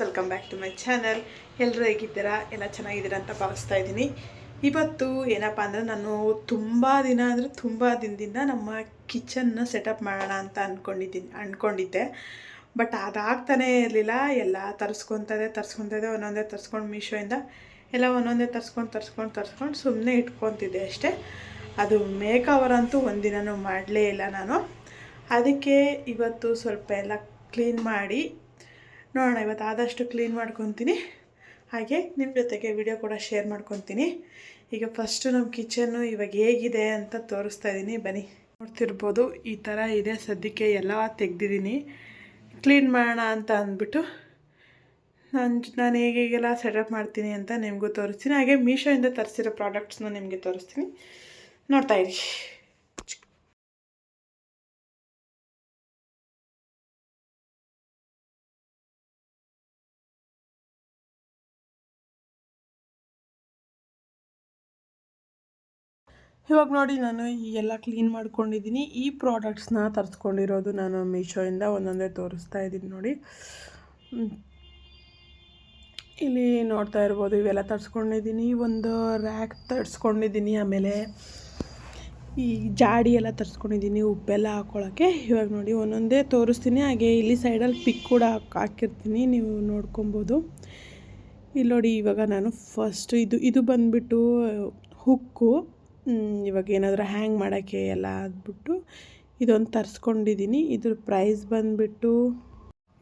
Welcome back to my channel. ಎಲ್ಲರೂ ಹೇಗಿದ್ದೀರಾ? ಎಲ್ಲ ಚೆನ್ನಾಗಿದ್ದೀರಾ ಅಂತ ಭಾವಿಸ್ತಾ ಇದ್ದೀನಿ. ಇವತ್ತು ಏನಪ್ಪ ಅಂದರೆ ನಾನು ತುಂಬ ದಿನದಿಂದ ನಮ್ಮ ಕಿಚನ್ನ ಸೆಟಪ್ ಮಾಡೋಣ ಅಂತ ಅಂದ್ಕೊಂಡಿದ್ದೆ. ಬಟ್ ಅದಾಗ್ತಾನೇ ಇರಲಿಲ್ಲ. ಎಲ್ಲ ತರಿಸ್ಕೊತಿದ್ದೆ ಒಂದೊಂದೇ ತರಿಸ್ಕೊಂಡು ಮೀಶೋಯಿಂದ ಎಲ್ಲ ಒಂದೊಂದೇ ತರಿಸ್ಕೊಂಡು ಸುಮ್ಮನೆ ಇಟ್ಕೊತಿದ್ದೆ ಅಷ್ಟೇ. ಅದು ಮೇಕವರ್ ಅಂತೂ ಒಂದಿನನೂ ಮಾಡಲೇ ಇಲ್ಲ ನಾನು. ಅದಕ್ಕೆ ಇವತ್ತು ಸ್ವಲ್ಪ ಎಲ್ಲ ಕ್ಲೀನ್ ಮಾಡಿ ನೋಡೋಣ. ಇವತ್ತು ಆದಷ್ಟು ಕ್ಲೀನ್ ಮಾಡ್ಕೊತೀನಿ, ಹಾಗೆ ನಿಮ್ಮ ಜೊತೆಗೆ ವಿಡಿಯೋ ಕೂಡ ಶೇರ್ ಮಾಡ್ಕೊತೀನಿ. ಈಗ ಫಸ್ಟು ನಮ್ಮ ಕಿಚನ್ನು ಇವಾಗ ಹೇಗಿದೆ ಅಂತ ತೋರಿಸ್ತಾ ಇದ್ದೀನಿ, ಬನ್ನಿ. ನೋಡ್ತಿರ್ಬೋದು ಈ ಥರ ಇದೆ. ಸದ್ಯಕ್ಕೆ ಎಲ್ಲ ತೆಗ್ದಿದ್ದೀನಿ, ಕ್ಲೀನ್ ಮಾಡೋಣ ಅಂತ ಅಂದ್ಬಿಟ್ಟು ನಾನು ಹೇಗೆಲ್ಲ ಸೆಟಪ್ ಮಾಡ್ತೀನಿ ಅಂತ ನಿಮಗೂ ತೋರಿಸ್ತೀನಿ. ಹಾಗೆ ಮೀಶೋಯಿಂದ ತರಿಸಿರೋ ಪ್ರಾಡಕ್ಟ್ಸ್ನ ನಿಮಗೆ ತೋರಿಸ್ತೀನಿ, ನೋಡ್ತಾ ಇರಿ. ಇವಾಗ ನೋಡಿ, ನಾನು ಈ ಎಲ್ಲ ಕ್ಲೀನ್ ಮಾಡ್ಕೊಂಡಿದ್ದೀನಿ. ಈ ಪ್ರಾಡಕ್ಟ್ಸ್ನ ತರಿಸ್ಕೊಂಡಿರೋದು ನಾನು ಮೀಶೋಯಿಂದ ಒಂದೊಂದೇ ತೋರಿಸ್ತಾ ಇದ್ದೀನಿ ನೋಡಿ. ಇಲ್ಲಿ ನೋಡ್ತಾ ಇರ್ಬೋದು, ಇವೆಲ್ಲ ತರಿಸ್ಕೊಂಡಿದ್ದೀನಿ. ಒಂದು ರ್ಯಾಕ್ ತರಿಸ್ಕೊಂಡಿದ್ದೀನಿ, ಆಮೇಲೆ ಈ ಜಾಡಿ ಎಲ್ಲ ತರಿಸ್ಕೊಂಡಿದ್ದೀನಿ ಉಪ್ಪೆಲ್ಲ ಹಾಕ್ಕೊಳ್ಳೋಕ್ಕೆ. ಇವಾಗ ನೋಡಿ ಒಂದೊಂದೇ ತೋರಿಸ್ತೀನಿ. ಹಾಗೆ ಇಲ್ಲಿ ಸೈಡಲ್ಲಿ ಪಿಕ್ ಕೂಡ ಹಾಕಿರ್ತೀನಿ, ನೀವು ನೋಡ್ಕೊಬೋದು. ಇಲ್ಲಿ ನೋಡಿ, ಇವಾಗ ನಾನು ಫಸ್ಟು ಇದು ಬಂದುಬಿಟ್ಟು ಹುಕ್ಕು. ಇವಾಗ ಏನಾದರೂ ಹ್ಯಾಂಗ್ ಮಾಡೋಕ್ಕೆ ಎಲ್ಲ ಆದ್ಬಿಟ್ಟು ಇದೊಂದು ತರಿಸ್ಕೊಂಡಿದ್ದೀನಿ. ಇದ್ರ ಪ್ರೈಸ್ ಬಂದುಬಿಟ್ಟು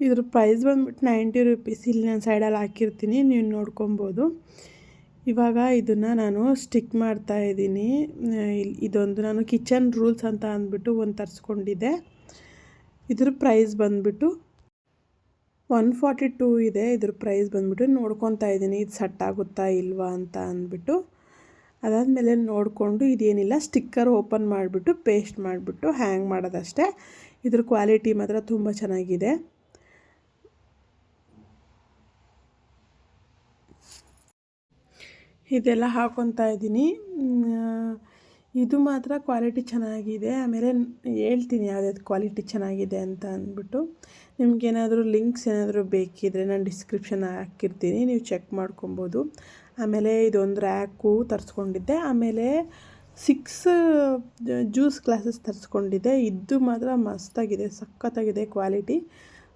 90 ರೂಪೀಸ್. ಇಲ್ಲಿ ನಾನು ಸೈಡಲ್ಲಿ ಹಾಕಿರ್ತೀನಿ, ನೀವು ನೋಡ್ಕೊಬೋದು. ಇವಾಗ ಇದನ್ನು ನಾನು ಸ್ಟಿಕ್ ಮಾಡ್ತಾಯಿದ್ದೀನಿ. ಇದೊಂದು ನಾನು ಕಿಚನ್ ರೂಲ್ಸ್ ಅಂತ ಅಂದ್ಬಿಟ್ಟು ಒಂದು ತರಿಸ್ಕೊಂಡಿದ್ದೆ. ಇದ್ರ ಪ್ರೈಸ್ ಬಂದುಬಿಟ್ಟು 142 ಇದೆ. ಇದ್ರ ಪ್ರೈಸ್ ಬಂದುಬಿಟ್ಟು ನೋಡ್ಕೊತಾ ಇದ್ದೀನಿ, ಇದು ಸೆಟ್ ಆಗುತ್ತಾ ಇಲ್ವಾ ಅಂತ ಅಂದ್ಬಿಟ್ಟು. ಅದಾದಮೇಲೆ ನೋಡಿಕೊಂಡು ಇದೇನಿಲ್ಲ, ಸ್ಟಿಕ್ಕರ್ ಓಪನ್ ಮಾಡಿಬಿಟ್ಟು ಪೇಸ್ಟ್ ಮಾಡಿಬಿಟ್ಟು ಹ್ಯಾಂಗ್ ಮಾಡೋದಷ್ಟೇ. ಇದ್ರ ಕ್ವಾಲಿಟಿ ಮಾತ್ರ ತುಂಬ ಚೆನ್ನಾಗಿದೆ. ಇದೆಲ್ಲ ಹಾಕ್ಕೊತಾ ಇದ್ದೀನಿ. ಇದು ಮಾತ್ರ ಕ್ವಾಲಿಟಿ ಚೆನ್ನಾಗಿದೆ. ಆಮೇಲೆ ಹೇಳ್ತೀನಿ ಯಾವ್ದು ಕ್ವಾಲಿಟಿ ಚೆನ್ನಾಗಿದೆ ಅಂತ ಅಂದ್ಬಿಟ್ಟು. ನಿಮಗೇನಾದರೂ ಲಿಂಕ್ಸ್ ಏನಾದರೂ ಬೇಕಿದ್ದರೆ ನಾನು ಡಿಸ್ಕ್ರಿಪ್ಷನ್ ಹಾಕಿರ್ತೀನಿ, ನೀವು ಚೆಕ್ ಮಾಡ್ಕೊಬೋದು. ಆಮೇಲೆ ಇದೊಂದು ರ್ಯಾಕು ತರಿಸ್ಕೊಂಡಿದ್ದೆ. ಆಮೇಲೆ 6 ಜ್ಯೂಸ್ ಗ್ಲಾಸಸ್ ತರಿಸ್ಕೊಂಡಿದ್ದೆ. ಇದು ಮಾತ್ರ ಮಸ್ತಾಗಿದೆ, ಸಖತ್ತಾಗಿದೆ ಕ್ವಾಲಿಟಿ,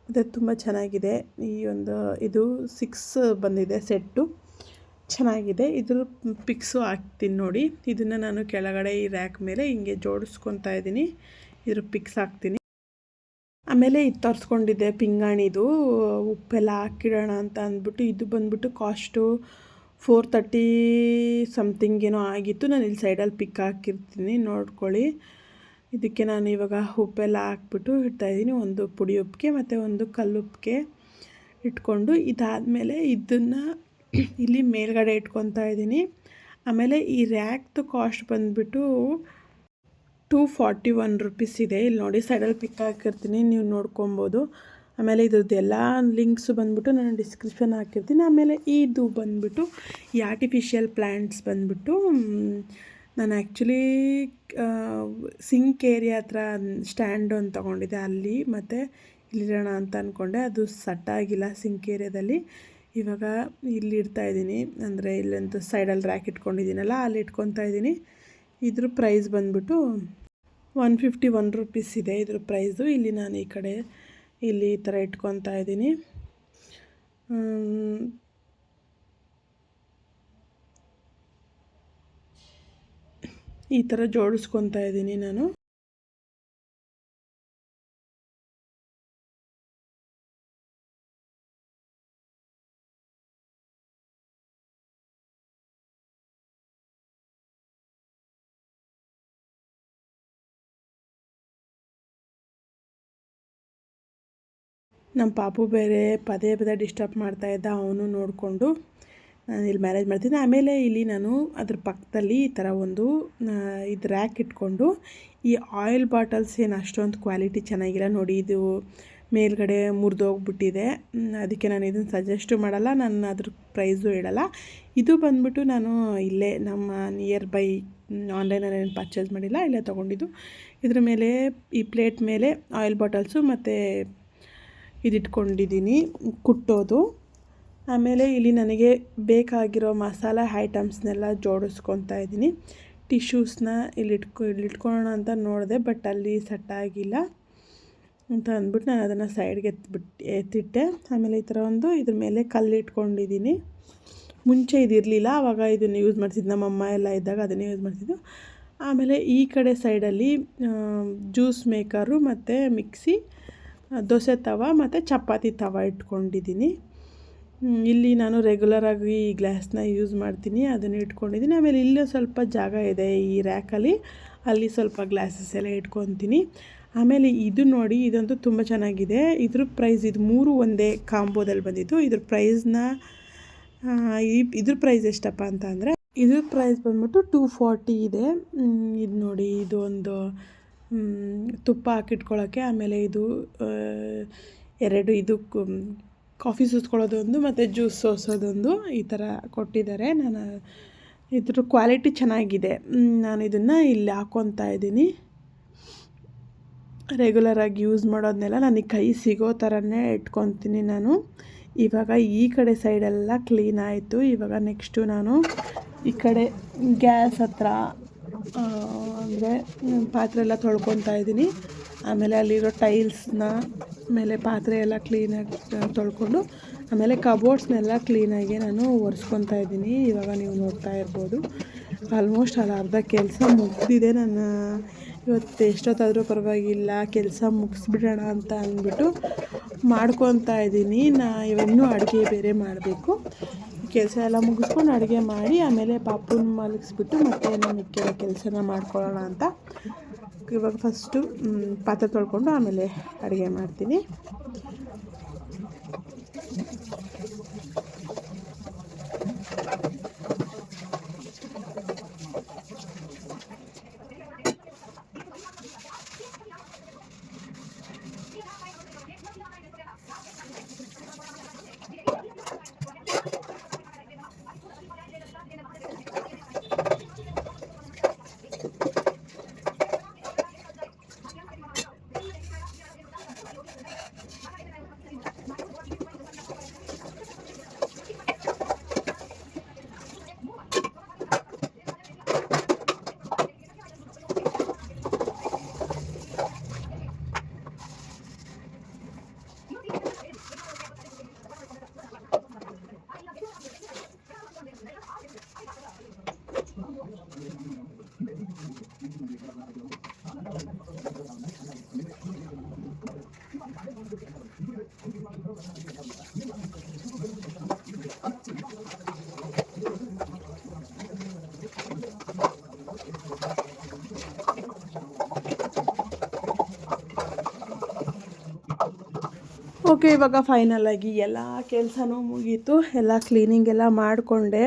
ಮತ್ತು ತುಂಬ ಚೆನ್ನಾಗಿದೆ. ಇದು 6 ಬಂದಿದೆ ಸೆಟ್ಟು, ಚೆನ್ನಾಗಿದೆ. ಇದ್ರ ಪಿಕ್ಸು ಹಾಕ್ತೀನಿ ನೋಡಿ. ಇದನ್ನು ನಾನು ಕೆಳಗಡೆ ಈ ರ್ಯಾಕ್ ಮೇಲೆ ಹಿಂಗೆ ಜೋಡಿಸ್ಕೊತಾ ಇದ್ದೀನಿ, ಇದ್ರ ಪಿಕ್ಸ್ ಹಾಕ್ತೀನಿ. ಆಮೇಲೆ ಇದು ತರಿಸ್ಕೊಂಡಿದ್ದೆ ಪಿಂಗಾಣಿದು, ಉಪ್ಪೆಲ್ಲ ಹಾಕಿಡೋಣ ಅಂತ ಅಂದ್ಬಿಟ್ಟು. ಇದು ಬಂದುಬಿಟ್ಟು ಕಾಸ್ಟು 430 ಸಮಥಿಂಗ್ ಏನೋ ಆಗಿತ್ತು. ನಾನು ಇಲ್ಲಿ ಸೈಡಲ್ಲಿ ಪಿಕ್ ಹಾಕಿರ್ತೀನಿ, ನೋಡ್ಕೊಳ್ಳಿ. ಇದಕ್ಕೆ ನಾನು ಇವಾಗ ಉಪ್ಪೆಲ್ಲ ಹಾಕ್ಬಿಟ್ಟು ಇಡ್ತಾಯಿದ್ದೀನಿ. ಒಂದು ಪುಡಿ ಉಪ್ಪಿಗೆ ಮತ್ತು ಒಂದು ಕಲ್ಲುಪ್ಪಿಗೆ ಇಟ್ಕೊಂಡು, ಇದಾದಮೇಲೆ ಇದನ್ನು ಇಲ್ಲಿ ಮೇಲ್ಗಡೆ ಇಟ್ಕೊತಾ ಇದ್ದೀನಿ. ಆಮೇಲೆ ಈ ರ್ಯಾಕ್ದು ಕಾಸ್ಟ್ ಬಂದುಬಿಟ್ಟು 241 ರೂಪೀಸ್ ಇದೆ. ಇಲ್ಲಿ ನೋಡಿ ಸೈಡಲ್ಲಿ ಪಿಕ್ ಹಾಕಿರ್ತೀನಿ, ನೀವು ನೋಡ್ಕೊಬೋದು. ಆಮೇಲೆ ಇದ್ರದ್ದೆಲ್ಲ ಲಿಂಕ್ಸು ಬಂದುಬಿಟ್ಟು ನಾನು ಡಿಸ್ಕ್ರಿಪ್ಷನ್ ಹಾಕಿರ್ತೀನಿ. ಆಮೇಲೆ ಇದು ಬಂದುಬಿಟ್ಟು ಈ ಆರ್ಟಿಫಿಷಿಯಲ್ ಪ್ಲ್ಯಾಂಟ್ಸ್ ಬಂದುಬಿಟ್ಟು ನಾನು ಆ್ಯಕ್ಚುಲಿ ಸಿಂಕ್ ಏರಿಯಾ ಹತ್ರ ಸ್ಟ್ಯಾಂಡ್ ಒಂದು ತೊಗೊಂಡಿದ್ದೆ ಅಲ್ಲಿ, ಮತ್ತು ಇಲ್ಲಿರೋಣ ಅಂತ ಅಂದ್ಕೊಂಡೆ. ಅದು ಸಟ್ಟಾಗಿಲ್ಲ ಸಿಂಕ್ ಏರಿಯಾದಲ್ಲಿ. ಇವಾಗ ಇಲ್ಲಿ ಇಡ್ತಾಯಿದ್ದೀನಿ, ಅಂದರೆ ಇಲ್ಲಂತೂ ಸೈಡಲ್ಲಿ ರ್ಯಾಕ್ ಇಟ್ಕೊಂಡಿದ್ದೀನಲ್ಲ, ಅಲ್ಲಿ ಇಟ್ಕೊತಾ ಇದ್ದೀನಿ. ಇದ್ರ ಪ್ರೈಸ್ ಬಂದುಬಿಟ್ಟು 151 ರೂಪೀಸ್ ಇದೆ ಇದ್ರ ಪ್ರೈಸು. ಇಲ್ಲಿ ನಾನು ಈ ಕಡೆ ಇಲ್ಲಿ ಈ ಥರ ಇಟ್ಕೊತಾ ಇದ್ದೀನಿ. ಈ ಥರ ಜೋಡಿಸ್ಕೊತಾ ಇದ್ದೀನಿ ನಾನು. ನಮ್ಮ ಪಾಪು ಬೇರೆ ಪದೇ ಡಿಸ್ಟರ್ಬ್ ಮಾಡ್ತಾಯಿದ್ದ, ಅವನು ನೋಡಿಕೊಂಡು ನಾನು ಇಲ್ಲಿ ಮ್ಯಾನೇಜ್ ಮಾಡ್ತೀನಿ. ಆಮೇಲೆ ಇಲ್ಲಿ ನಾನು ಅದ್ರ ಪಕ್ಕದಲ್ಲಿ ಈ ಥರ ಒಂದು ಇದು ರ್ಯಾಕ್ ಇಟ್ಕೊಂಡು, ಈ ಆಯಿಲ್ ಬಾಟಲ್ಸ್ ಏನು ಅಷ್ಟೊಂದು ಕ್ವಾಲಿಟಿ ಚೆನ್ನಾಗಿಲ್ಲ ನೋಡಿ. ಇದು ಮೇಲ್ಗಡೆ ಮುರಿದೋಗ್ಬಿಟ್ಟಿದೆ, ಅದಕ್ಕೆ ನಾನು ಇದನ್ನು ಸಜೆಸ್ಟು ಮಾಡಲ್ಲ, ನಾನು ಅದ್ರ ಪ್ರೈಸು ಹೇಳಲ್ಲ. ಇದು ಬಂದುಬಿಟ್ಟು ನಾನು ಇಲ್ಲೇ ನಮ್ಮ ನಿಯರ್ ಬೈ ಆನ್ಲೈನಲ್ಲಿ ಏನು ಪರ್ಚೇಸ್ ಮಾಡಿಲ್ಲ, ಇಲ್ಲೇ ತೊಗೊಂಡಿದ್ದು. ಇದ್ರ ಮೇಲೆ ಈ ಪ್ಲೇಟ್ ಮೇಲೆ ಆಯಿಲ್ ಬಾಟಲ್ಸು ಮತ್ತು ಇದಿಟ್ಕೊಂಡಿದ್ದೀನಿ ಕುಟ್ಟೋದು. ಆಮೇಲೆ ಇಲ್ಲಿ ನನಗೆ ಬೇಕಾಗಿರೋ ಮಸಾಲ ಐಟಮ್ಸ್ನೆಲ್ಲ ಜೋಡಿಸ್ಕೊತಾ ಇದ್ದೀನಿ. ಟಿಶ್ಯೂಸ್ನ ಇಲ್ಲಿ ಇಟ್ಕೊಳ್ಳೋಣ ಅಂತ ನೋಡಿದೆ, ಬಟ್ ಅಲ್ಲಿ ಸೆಟ್ ಆಗಿಲ್ಲ ಅಂತ ಅಂದ್ಬಿಟ್ಟು ನಾನು ಅದನ್ನು ಸೈಡ್ಗೆ ಎತ್ತಿಟ್ಟೆ. ಆಮೇಲೆ ಈ ಥರ ಇದ್ರ ಮೇಲೆ ಕಲ್ಲು ಇಟ್ಕೊಂಡಿದ್ದೀನಿ. ಮುಂಚೆ ಇದಿರಲಿಲ್ಲ, ಆವಾಗ ಇದನ್ನು ಯೂಸ್ ಮಾಡ್ತಿದ್ದು, ನಮ್ಮಮ್ಮ ಎಲ್ಲ ಇದ್ದಾಗ ಅದನ್ನೇ ಯೂಸ್ ಮಾಡ್ತಿದ್ದು. ಆಮೇಲೆ ಈ ಕಡೆ ಸೈಡಲ್ಲಿ ಜ್ಯೂಸ್ ಮೇಕರು ಮತ್ತು ಮಿಕ್ಸಿ, ದೋಸೆ ತವ ಮತ್ತು ಚಪಾತಿ ತವ ಇಟ್ಕೊಂಡಿದ್ದೀನಿ. ಇಲ್ಲಿ ನಾನು ರೆಗ್ಯುಲರಾಗಿ ಈ ಗ್ಲಾಸ್ನ ಯೂಸ್ ಮಾಡ್ತೀನಿ, ಅದನ್ನು ಇಟ್ಕೊಂಡಿದ್ದೀನಿ. ಆಮೇಲೆ ಇಲ್ಲೂ ಸ್ವಲ್ಪ ಜಾಗ ಇದೆ ಈ ರ್ಯಾಕಲ್ಲಿ, ಅಲ್ಲಿ ಸ್ವಲ್ಪ ಗ್ಲಾಸಸ್ ಎಲ್ಲ ಇಟ್ಕೊತೀನಿ. ಆಮೇಲೆ ಇದು ನೋಡಿ, ಇದಂತೂ ತುಂಬ ಚೆನ್ನಾಗಿದೆ. ಇದ್ರ ಪ್ರೈಸ್, ಇದು 3 ಒಂದೇ ಕಾಂಬೋದಲ್ಲಿ ಬಂದಿತ್ತು. ಇದ್ರ ಪ್ರೈಸ್ ಎಷ್ಟಪ್ಪ ಅಂತ ಅಂದರೆ, ಇದ್ರ ಪ್ರೈಸ್ ಬಂದ್ಬಿಟ್ಟು 240 ಇದೆ. ಇದು ನೋಡಿ, ಇದು ಒಂದು ತುಪ್ಪ ಹಾಕಿಟ್ಕೊಳ್ಳೋಕ್ಕೆ, ಆಮೇಲೆ ಇದು 2 ಇದು ಕಾಫಿ ಸುಸ್ಕೊಳ್ಳೋದೊಂದು ಮತ್ತು ಜ್ಯೂಸ್ ಸೋಸೋದೊಂದು ಈ ಥರ ಕೊಟ್ಟಿದ್ದಾರೆ. ಇದ್ರ ಕ್ವಾಲಿಟಿ ಚೆನ್ನಾಗಿದೆ. ನಾನು ಇದನ್ನು ಇಲ್ಲಿ ಹಾಕ್ಕೊತಾ ಇದ್ದೀನಿ. ರೆಗ್ಯುಲರಾಗಿ ಯೂಸ್ ಮಾಡೋದನ್ನೆಲ್ಲ ನನಗೆ ಕೈ ಸಿಗೋ ಥರನೇ ಇಟ್ಕೊತೀನಿ ನಾನು. ಇವಾಗ ಈ ಕಡೆ ಸೈಡೆಲ್ಲ ಕ್ಲೀನ್ ಆಯಿತು. ಇವಾಗ ನೆಕ್ಸ್ಟು ನಾನು ಈ ಕಡೆ ಗ್ಯಾಸ್ ಹತ್ರ ಅಂದರೆ ಪಾತ್ರೆ ಎಲ್ಲ ತೊಳ್ಕೊತಾ ಇದ್ದೀನಿ. ಆಮೇಲೆ ಅಲ್ಲಿರೋ ಟೈಲ್ಸ್ನ ಮೇಲೆ ಪಾತ್ರೆ ಎಲ್ಲ ಕ್ಲೀನಾಗಿ ತೊಳ್ಕೊಂಡು, ಆಮೇಲೆ ಕಬೋರ್ಡ್ಸ್ನೆಲ್ಲ ಕ್ಲೀನಾಗಿ ನಾನು ಒರೆಸ್ಕೊತಾ ಇದ್ದೀನಿ. ಇವಾಗ ನೀವು ನೋಡ್ತಾ ಇರ್ಬೋದು, ಆಲ್ಮೋಸ್ಟ್ ಅಲ್ಲಿ ಅರ್ಧ ಕೆಲಸ ಮುಗಿದಿದೆ. ನಾನು ಇವತ್ತು ಎಷ್ಟೊತ್ತಾದರೂ ಪರವಾಗಿಲ್ಲ, ಕೆಲಸ ಮುಗಿಸ್ಬಿಡೋಣ ಅಂತ ಅಂದ್ಬಿಟ್ಟು ಮಾಡ್ಕೊತಾ ಇದ್ದೀನಿ. ಇವನ್ನೂ ಅಡುಗೆ ಬೇರೆ ಮಾಡಬೇಕು. ಕೆಲಸ ಎಲ್ಲ ಮುಗಿಸ್ಕೊಂಡು ಅಡುಗೆ ಮಾಡಿ ಆಮೇಲೆ ಪಾಪುನ ಮಲಗಿಸ್ಬಿಟ್ಟು ಮತ್ತೆ ನಮಗೆ ಕೆಲಸನ ಮಾಡ್ಕೊಳ್ಳೋಣ ಅಂತ ಇವಾಗ ಫಸ್ಟು ಪಾತ್ರೆ ತೊಳ್ಕೊಂಡು ಆಮೇಲೆ ಅಡುಗೆ ಮಾಡ್ತೀನಿ. ಓಕೆ, ಇವಾಗ ಫೈನಲಾಗಿ ಎಲ್ಲ ಕೆಲಸನೂ ಮುಗೀತು. ಎಲ್ಲ ಕ್ಲೀನಿಂಗ್ ಎಲ್ಲ ಮಾಡಿಕೊಂಡೆ.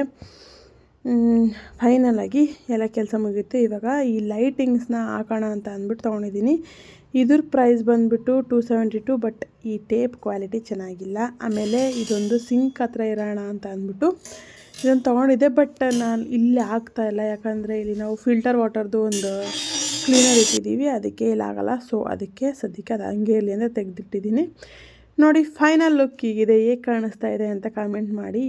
ಫೈನಲಾಗಿ ಎಲ್ಲ ಕೆಲಸ ಮುಗೀತು. ಇವಾಗ ಈ ಲೈಟಿಂಗ್ಸ್ನ ಹಾಕೋಣ ಅಂತ ಅಂದ್ಬಿಟ್ಟು ತೊಗೊಂಡಿದ್ದೀನಿ. ಇದ್ರ ಪ್ರೈಸ್ ಬಂದುಬಿಟ್ಟು 272, ಬಟ್ ಈ ಟೇಪ್ ಕ್ವಾಲಿಟಿ ಚೆನ್ನಾಗಿಲ್ಲ. ಆಮೇಲೆ ಇದೊಂದು ಸಿಂಕ್ ಹತ್ರ ಇರೋಣ ಅಂತ ಅಂದ್ಬಿಟ್ಟು ಇದನ್ನು ತೊಗೊಂಡಿದ್ದೆ, ಬಟ್ ನಾನು ಇಲ್ಲಿ ಆಗ್ತಾಯಿಲ್ಲ. ಯಾಕಂದರೆ ಇಲ್ಲಿ ನಾವು ಫಿಲ್ಟರ್ ವಾಟರ್ದು ಒಂದು ಕ್ಲೀನರ್ ಇಟ್ಟಿದ್ದೀವಿ, ಅದಕ್ಕೆ ಇಲ್ಲಾಗಲ್ಲ. ಸೊ ಅದಕ್ಕೆ ಸದ್ಯಕ್ಕೆ ಅದು ಹಂಗೆ ಇರಲಿ ಅಂತ ತೆಗೆದಿಟ್ಟಿದ್ದೀನಿ. ನೋಡಿ, ಫೈನಲ್ ಲುಕ್ ಹೀಗಿದೆ. ಹೇಗೆ ಕಾಣಿಸ್ತಾ ಇದೆ ಅಂತ ಕಾಮೆಂಟ್ ಮಾಡಿ.